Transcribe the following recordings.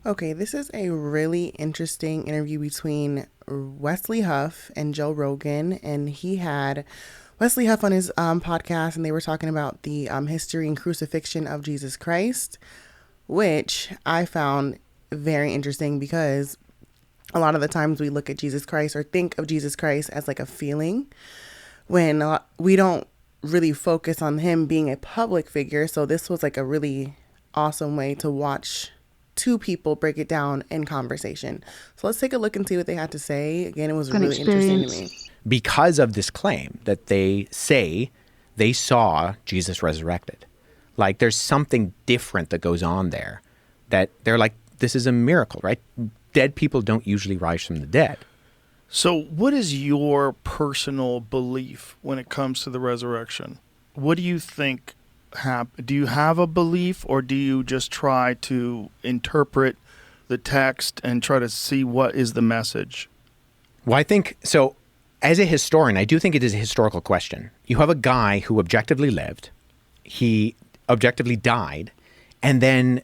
Okay, this is a really interesting interview between Wesley Huff and Joe Rogan, and he had Wesley Huff on his podcast, and they were talking about the history and crucifixion of Jesus Christ, which I found very interesting because a lot of the times we look at Jesus Christ or think of Jesus Christ as like a feeling when we don't really focus on him being a public figure. So this was like a really awesome way to watch two people break it down in conversation. So let's take a look and see what they had to say. Again, it was really interesting to me. Because of this claim that they say they saw Jesus resurrected. Like there's something different that goes on there that they're like, this is a miracle, right? Dead people don't usually rise from the dead. So what is your personal belief when it comes to the resurrection? What do you think happened? Do you have a belief, or do you just try to interpret the text and try to see what is the message? Well, I think, so as a historian, I do think it is a historical question. You have a guy who objectively lived, he objectively died, and then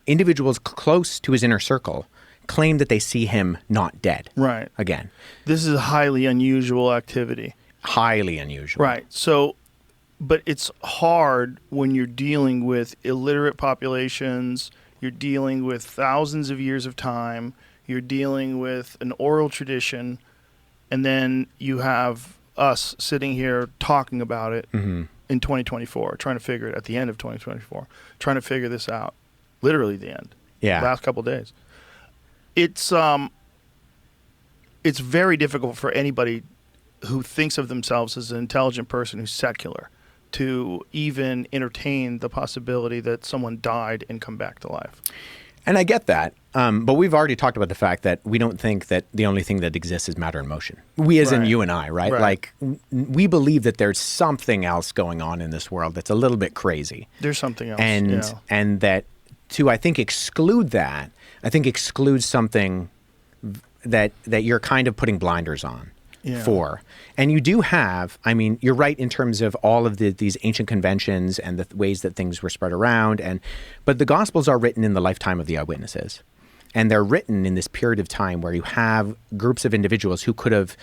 individuals close to his inner circle claim that they see him not dead. Right. Again. This is a highly unusual activity. Highly unusual. Right. So, but it's hard when you're dealing with illiterate populations, you're dealing with thousands of years of time, you're dealing with an oral tradition, and then you have us sitting here talking about it in 2024, trying to figure it at the end of 2024, trying to figure this out. Literally the end. Yeah. Last couple of days. It's very difficult for anybody who thinks of themselves as an intelligent person who's secular to even entertain the possibility that someone died and come back to life. And I get that. But we've already talked about the fact that we don't think that the only thing that exists is matter and motion. We as in you and I, right? Like we believe that there's something else going on in this world that's a little bit crazy. There's something else. And that to, I think, exclude that, I think excludes something that you're kind of putting blinders on for. And you do have, I mean, you're right in terms of all of these ancient conventions and the ways that things were spread around. But the Gospels are written in the lifetime of the eyewitnesses. And they're written in this period of time where you have groups of individuals who could have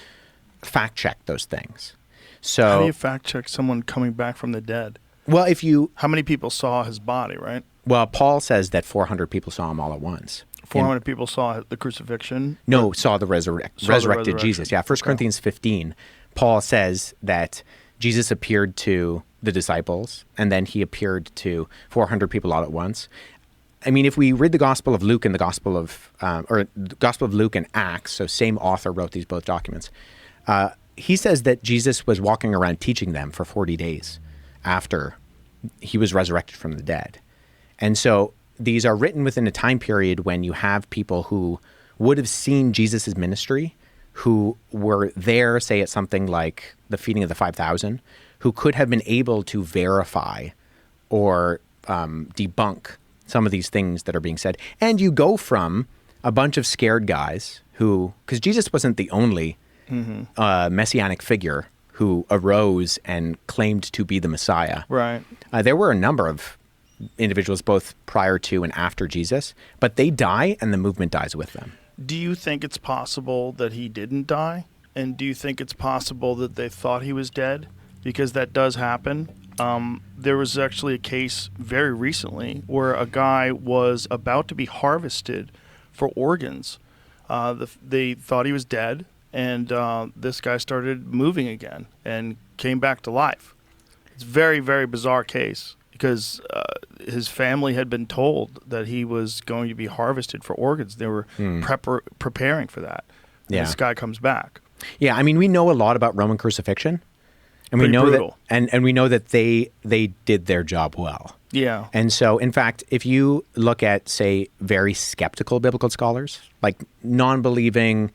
fact-checked those things. So how do you fact-check someone coming back from the dead? Well, how many people saw his body, right? Well, Paul says that 400 people saw him all at once. 400 people saw the crucifixion? No, saw the resurrected Jesus. Yeah, 1 Corinthians 15, Paul says that Jesus appeared to the disciples, and then he appeared to 400 people all at once. I mean, if we read the Gospel of Luke and the Gospel of Luke and Acts, so same author wrote these both documents, he says that Jesus was walking around teaching them for 40 days after he was resurrected from the dead. And so these are written within a time period when you have people who would have seen Jesus' ministry, who were there, say at something like the feeding of the 5,000, who could have been able to verify or debunk some of these things that are being said. And you go from a bunch of scared guys who, because Jesus wasn't the only messianic figure who arose and claimed to be the Messiah. Right. There were a number of individuals both prior to and after Jesus, but they die and the movement dies with them. Do you think it's possible that he didn't die? And do you think it's possible that they thought he was dead? Because that does happen. There was actually a case very recently where a guy was about to be harvested for organs. They thought he was dead, and this guy started moving again and came back to life. It's a very, very bizarre case because his family had been told that he was going to be harvested for organs. They were preparing for that. And this guy comes back. Yeah, I mean, we know a lot about Roman crucifixion. And we know brutal. that, and we know that they did their job well. Yeah. And so, in fact, if you look at, say, very skeptical biblical scholars, like non-believing,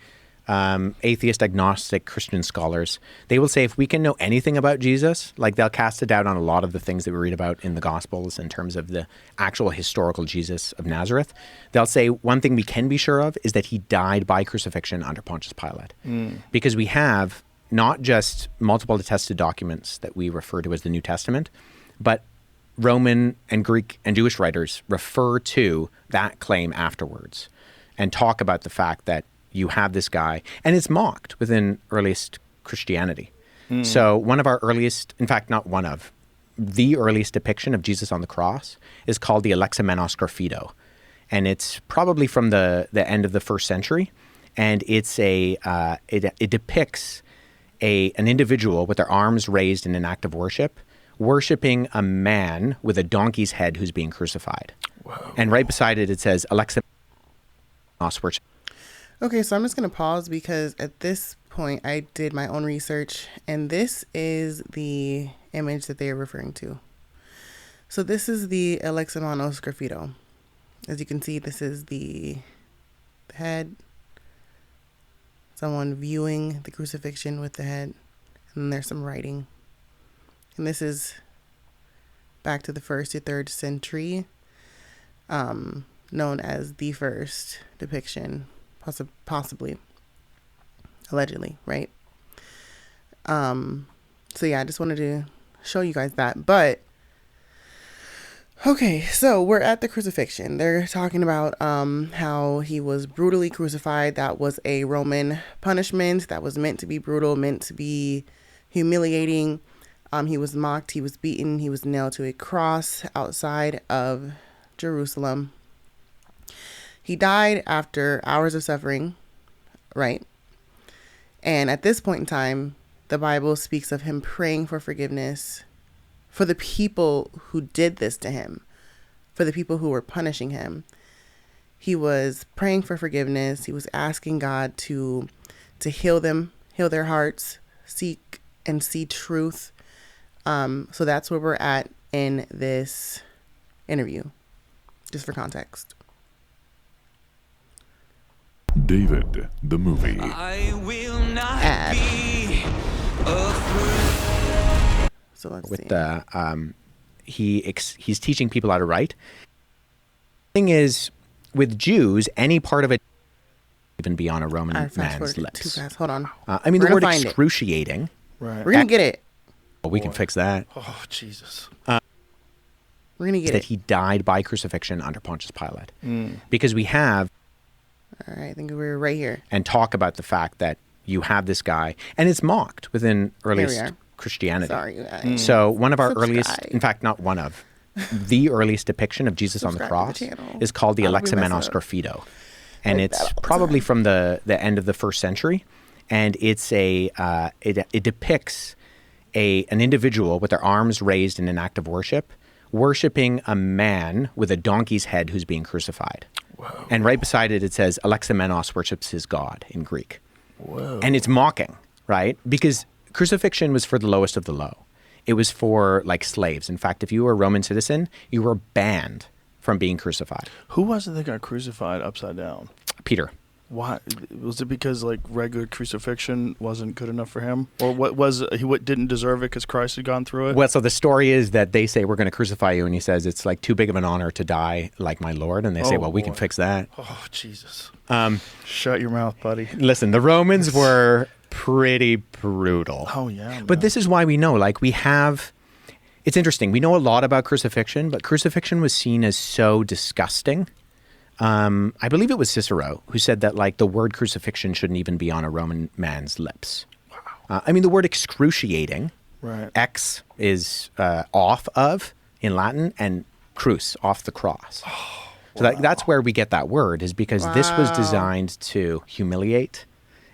atheist, agnostic Christian scholars, they will say if we can know anything about Jesus, like they'll cast a doubt on a lot of the things that we read about in the Gospels in terms of the actual historical Jesus of Nazareth. They'll say one thing we can be sure of is that he died by crucifixion under Pontius Pilate. Because we have not just multiple attested documents that we refer to as the New Testament, but Roman and Greek and Jewish writers refer to that claim afterwards and talk about the fact that you have this guy, and it's mocked within earliest Christianity. So one of our earliest, in fact, not one of, the earliest depiction of Jesus on the cross is called the Alexamenos Graphido. And it's probably from the end of the first century. And it's it depicts an individual with their arms raised in an act of worship, worshiping a man with a donkey's head who's being crucified. Whoa. And right beside it, it says Alexamenos worship. Okay, so I'm just going to pause because at this point I did my own research, and this is the image that they are referring to. So this is the Alexamenos Graphido. As you can see, this is the head, someone viewing the crucifixion with the head, and then there's some writing. And this is back to the 1st to 3rd century, known as the first depiction, possibly, allegedly, right? So yeah, I just wanted to show you guys that. But okay, so we're at the crucifixion. They're talking about how he was brutally crucified. That was a Roman punishment that was meant to be brutal, meant to be humiliating. He was mocked, he was beaten, he was nailed to a cross outside of Jerusalem. He died after hours of suffering, right? And at this point in time, the Bible speaks of him praying for forgiveness for the people who did this to him, for the people who were punishing him. He was praying for forgiveness. He was asking God to heal them, heal their hearts, seek and see truth. So that's where we're at in this interview, just for context. David, the movie. I will not be afraid. So let's with see. The he's teaching people how to write. Thing is, with Jews, any part of it even be on a Roman man's lips. Too fast. Hold on. I mean, the word excruciating. Right. We're gonna get it. Well, we can fix that. Oh, Jesus. We're gonna get that it. he died by crucifixion under Pontius Pilate, because we have. All right, I think we're right here. And talk about the fact that you have this guy, and it's mocked within earliest Christianity. Sorry, you guys. So one of our Subscribe. earliest, in fact, not one of, the earliest depiction of Jesus on the cross is called the Alexamenos Graphido. And it's probably from the end of the first century. And it's it depicts an individual with their arms raised in an act of worship, worshiping a man with a donkey's head who's being crucified. Whoa. And right beside it, it says Alexamenos worships his God in Greek. Whoa. And it's mocking, right? Because crucifixion was for the lowest of the low. It was for like slaves. In fact, if you were a Roman citizen, you were banned from being crucified. Who was it that got crucified upside down? Peter. Why? Was it because like regular crucifixion wasn't good enough for him, or what was he didn't deserve it because Christ had gone through it? Well, so the story is that they say we're going to crucify you, and he says it's like too big of an honor to die like my Lord, and they say, well, we can fix that. Oh, Jesus! Shut your mouth, buddy. Listen, the Romans were pretty brutal. Oh yeah, man. But this is why we know, like we have. It's interesting. We know a lot about crucifixion, but crucifixion was seen as so disgusting. I believe it was Cicero who said that like the word crucifixion shouldn't even be on a Roman man's lips. Wow. I mean, the word excruciating, right. X is off of in Latin, and cruce, off the cross. Oh, so that's where we get that word, is because this was designed to humiliate,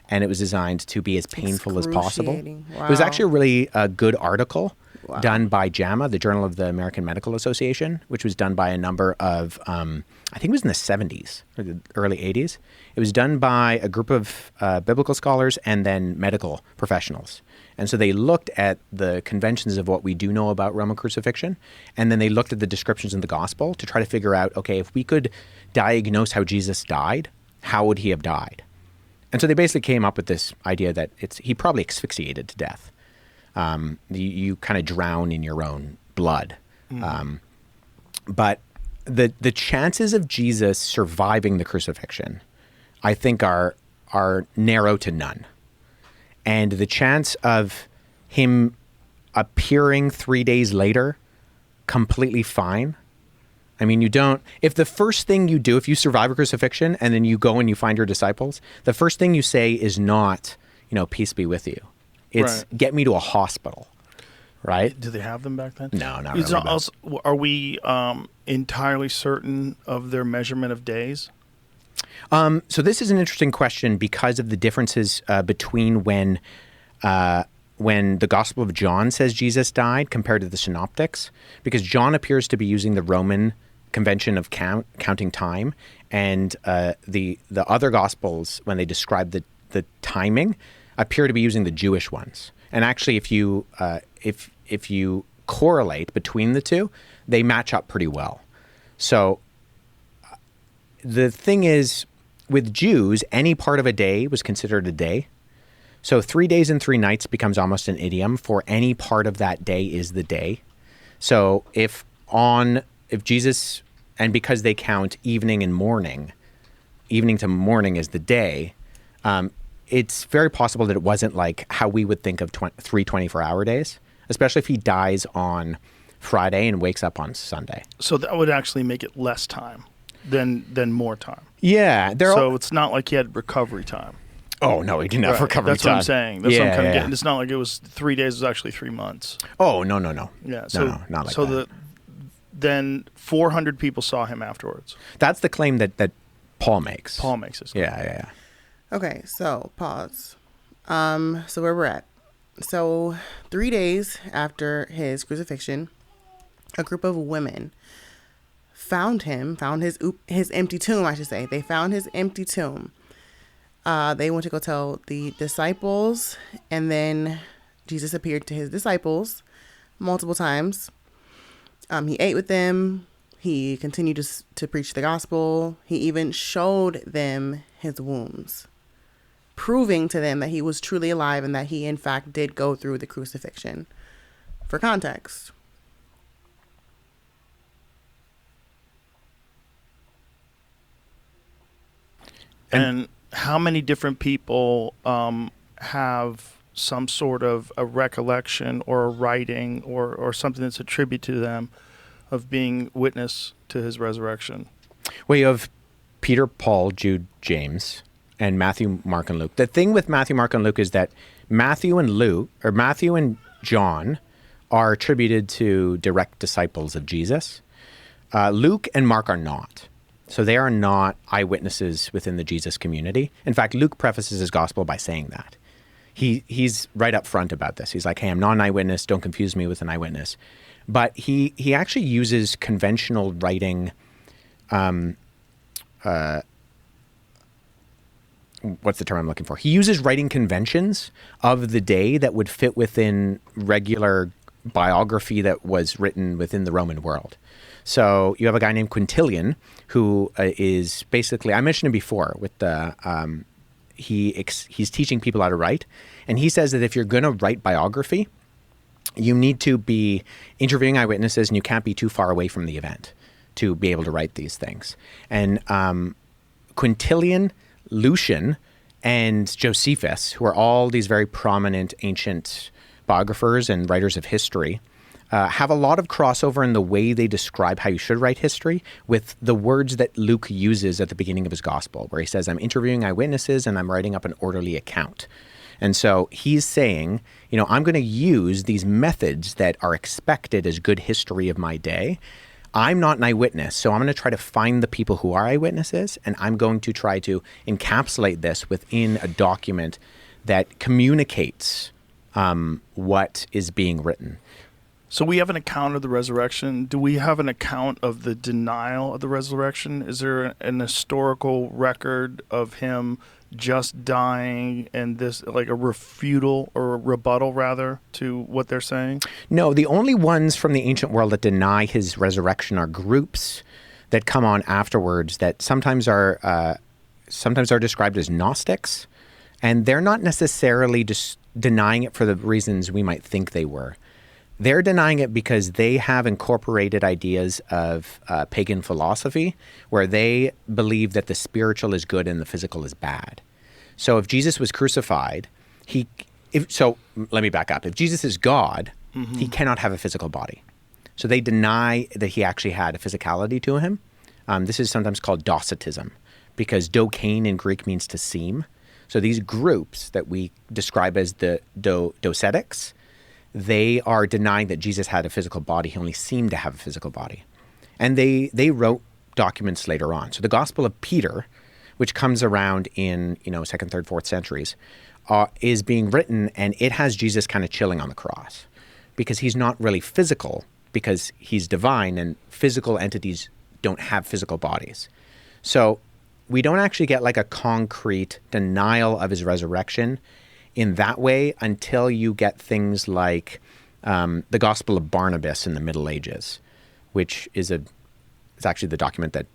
and it was designed to be as painful as possible. Wow. It was actually a really good article done by JAMA, the Journal of the American Medical Association, which was done by a number of, I think it was in the 70s or the early 80s. It was done by a group of biblical scholars and then medical professionals. And so they looked at the conventions of what we do know about Roman crucifixion, and then they looked at the descriptions in the gospel to try to figure out, okay, if we could diagnose how Jesus died, how would he have died? And so they basically came up with this idea that he probably asphyxiated to death. You kind of drown in your own blood. But the chances of Jesus surviving the crucifixion, I think, are narrow to none. And the chance of him appearing 3 days later completely fine. I mean, you don't, if the first thing you do, if you survive a crucifixion and then you go and you find your disciples, the first thing you say is not, peace be with you. It's get me to a hospital, right? Do they have them back then? No, not really. Also, are we entirely certain of their measurement of days? So this is an interesting question because of the differences between when the Gospel of John says Jesus died compared to the Synoptics, because John appears to be using the Roman convention of counting time, and the other Gospels, when they describe the timing, appear to be using the Jewish ones. And actually, if you correlate between the two, they match up pretty well. So the thing is, with Jews, any part of a day was considered a day. So 3 days and 3 nights becomes almost an idiom for any part of that day is the day. So if Jesus, and because they count evening and morning, evening to morning is the day, it's very possible that it wasn't like how we would think of 3 24-hour days, especially if he dies on Friday and wakes up on Sunday. So that would actually make it less time than more time. Yeah. So it's not like he had recovery time. Oh, no, he didn't have recovery That's time. what I'm saying. That's what I'm kind of getting. It's not like it was 3 days. It was actually 3 months. Oh, no. Yeah. So, no, not like so that. Then 400 people saw him afterwards. That's the claim that Paul makes. Paul makes this claim. Yeah. Okay, so pause. So where we're at. So 3 days after his crucifixion, a group of women found his empty tomb, I should say. They found his empty tomb. They went to go tell the disciples, and then Jesus appeared to his disciples multiple times. He ate with them. He continued to preach the gospel. He even showed them his wounds, proving to them that he was truly alive and that he, in fact, did go through the crucifixion. For context. And how many different people have some sort of a recollection or a writing or something that's attributed to them of being witness to his resurrection? Well, you have Peter, Paul, Jude, James, and Matthew, Mark, and Luke. The thing with Matthew, Mark, and Luke is that Matthew and John are attributed to direct disciples of Jesus. Luke and Mark are not. So they are not eyewitnesses within the Jesus community. In fact, Luke prefaces his gospel by saying that. He's right up front about this. He's like, hey, I'm not an eyewitness. Don't confuse me with an eyewitness. But he actually uses conventional writing. What's the term I'm looking for? He uses writing conventions of the day that would fit within regular biography that was written within the Roman world. So you have a guy named Quintilian who is basically, I mentioned him before with the, he's teaching people how to write. And he says that if you're going to write biography, you need to be interviewing eyewitnesses and you can't be too far away from the event to be able to write these things. And Quintilian, Lucian, and Josephus, who are all these very prominent ancient biographers and writers of history, have a lot of crossover in the way they describe how you should write history with the words that Luke uses at the beginning of his gospel, where he says, I'm interviewing eyewitnesses and I'm writing up an orderly account. And so he's saying, I'm going to use these methods that are expected as good history of my day. I'm not an eyewitness, so I'm going to try to find the people who are eyewitnesses, and I'm going to try to encapsulate this within a document that communicates what is being written. So we have an account of the resurrection. Do we have an account of the denial of the resurrection? Is there an historical record of him just dying and this, like a refutal or a rebuttal rather to what they're saying? No, the only ones from the ancient world that deny his resurrection are groups that come on afterwards that sometimes are described as Gnostics, and they're not necessarily just denying it for the reasons we might think they were. They're denying it because they have incorporated ideas of pagan philosophy where they believe that the spiritual is good and the physical is bad. So if Jesus was crucified, let me back up. If Jesus is God, he cannot have a physical body. So they deny that he actually had a physicality to him. This is sometimes called Docetism, because dokein in Greek means to seem. So these groups that we describe as the docetics, they are denying that Jesus had a physical body. He only seemed to have a physical body. And they wrote documents later on. So the Gospel of Peter, which comes around in, 2nd, 3rd, 4th centuries, is being written, and it has Jesus kind of chilling on the cross because he's not really physical, because he's divine, and physical entities don't have physical bodies. So we don't actually get like a concrete denial of his resurrection in that way until you get things like the Gospel of Barnabas in the Middle Ages, which is it's actually the document that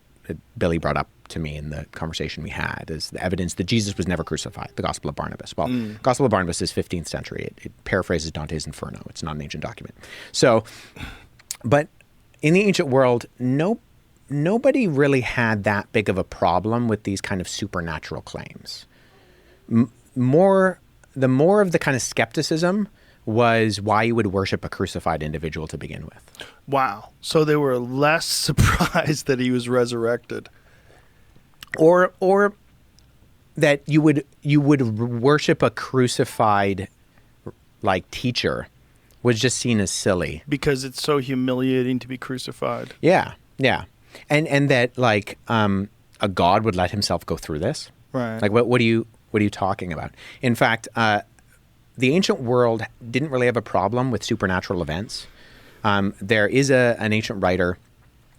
Billy brought up to me in the conversation we had, is the evidence that Jesus was never crucified, the Gospel of Barnabas. Well, Gospel of Barnabas is 15th century. It paraphrases Dante's Inferno. It's not an ancient document. So, but in the ancient world, nobody really had that big of a problem with these kind of supernatural claims. The more of the kind of skepticism was why you would worship a crucified individual to begin with. Wow. So they were less surprised that he was resurrected. Or that you would worship a crucified like teacher was just seen as silly. Because it's so humiliating to be crucified. Yeah. Yeah. And that like a god would let himself go through this. Right. Like what are you talking about? In fact, the ancient world didn't really have a problem with supernatural events. There is an ancient writer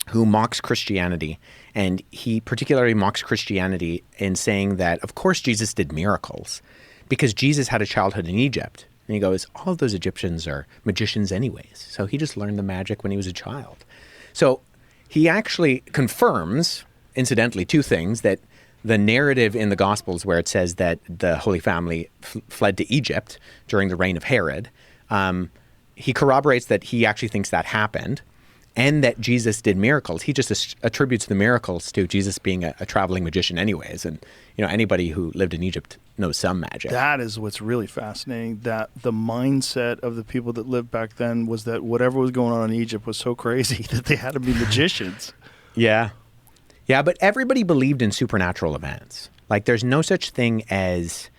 who mocks Christianity, and he particularly mocks Christianity in saying that, of course, Jesus did miracles because Jesus had a childhood in Egypt. And he goes, all of those Egyptians are magicians anyways. So he just learned the magic when he was a child. So he actually confirms, incidentally, two things: that the narrative in the Gospels where it says that the Holy Family fled to Egypt during the reign of Herod, he corroborates that he actually thinks that happened, and that Jesus did miracles. He just attributes the miracles to Jesus being a traveling magician anyways. And, anybody who lived in Egypt knows some magic. That is what's really fascinating, that the mindset of the people that lived back then was that whatever was going on in Egypt was so crazy that they had to be magicians. Yeah. Yeah, but everybody believed in supernatural events. Like, there's no such thing as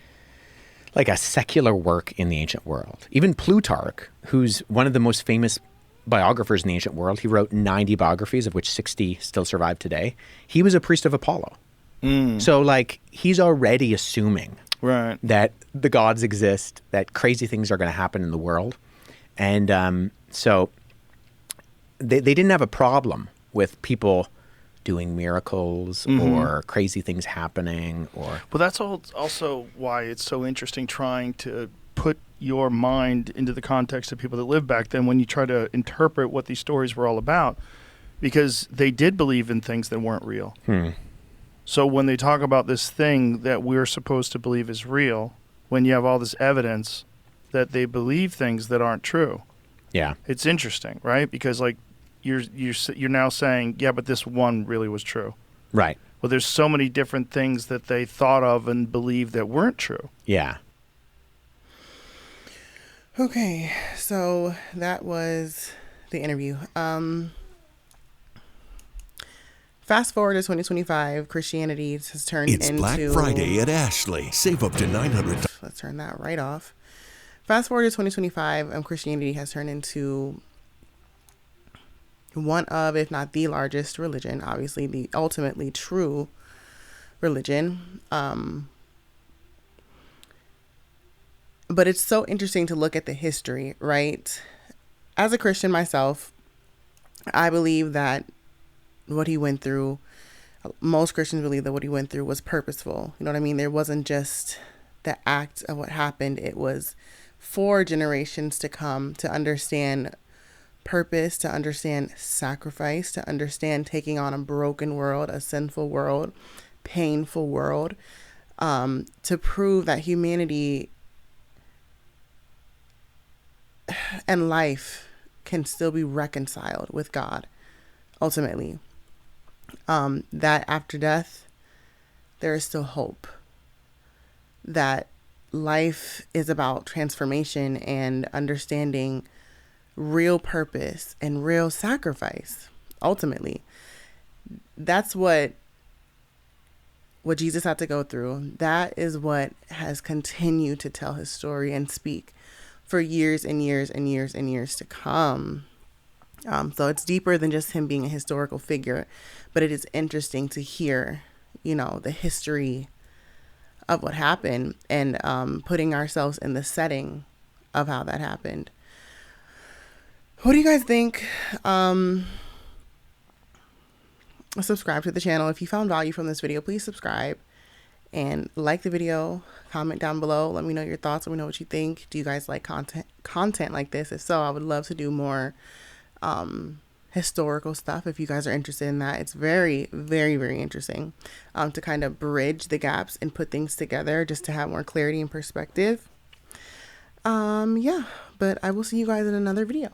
like a secular work in the ancient world. Even Plutarch, who's one of the most famous biographers in the ancient world, he wrote 90 biographies, of which 60 still survive today. He was a priest of Apollo. So, like, he's already assuming that the gods exist, that crazy things are going to happen in the world. And so they didn't have a problem with people doing miracles or crazy things happening. Well, that's also why it's so interesting trying to put your mind into the context of people that lived back then when you try to interpret what these stories were all about, because they did believe in things that weren't real. So when they talk about this thing that we're supposed to believe is real, when you have all this evidence that they believe things that aren't true, it's interesting, right? Because like you're now saying, yeah, but this one really was true, right? Well, there's so many different things that they thought of and believed that weren't true. Yeah. Okay, so that was the interview. Fast forward to 2025, Christianity has turned into... It's Black Friday at Ashley. Save up to $900. Let's turn that right off. Fast forward to 2025, Christianity has turned into one of, if not the largest religion, obviously the ultimately true religion. But it's so interesting to look at the history, right? As a Christian myself, I believe that what he went through, most Christians believe that what he went through was purposeful. You know what I mean? There wasn't just the act of what happened. It was for generations to come to understand purpose, to understand sacrifice, to understand taking on a broken world, a sinful world, painful world, to prove that humanity and life can still be reconciled with God, ultimately. That after death, there is still hope. That life is about transformation and understanding real purpose and real sacrifice. Ultimately, that's what Jesus had to go through. That is what has continued to tell his story and speak for years and years and years and years to come. So it's deeper than just him being a historical figure, but it is interesting to hear, the history of what happened and putting ourselves in the setting of how that happened. What do you guys think? Subscribe to the channel. If you found value from this video, please subscribe and like the video. Comment down below. Let me know your thoughts. Let me know what you think. Do you guys like content like this? If so, I would love to do more historical stuff. If you guys are interested in that, it's very, very, very interesting to kind of bridge the gaps and put things together just to have more clarity and perspective. Yeah, but I will see you guys in another video.